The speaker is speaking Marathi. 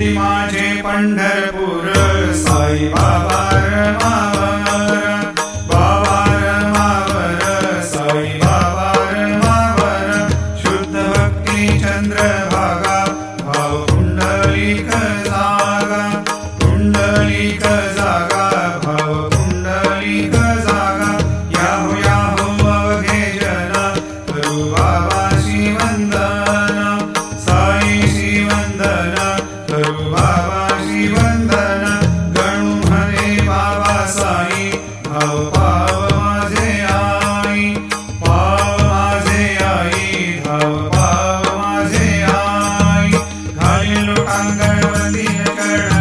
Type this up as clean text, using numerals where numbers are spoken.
माझे पंढरपूर साई बाबा रमावर, बाबा रमावर, साई बाबा रमावर, शुद्ध भक्ती चंद्रभागा, भाव कुंडलिक जागा, कुंडलिक जागा, भाव कुंडलिक जागा, याहो याहो अवघे जना, करू बाबाशी वंदना, साईशी वंदना, करू बाबाशी वंदना, गणू म्हणे बाबा साई, भाव पाव माझे आई, पाव माझे आई, भाव पाव माझे आई, घालील लोटांगण वंदीन कर्ण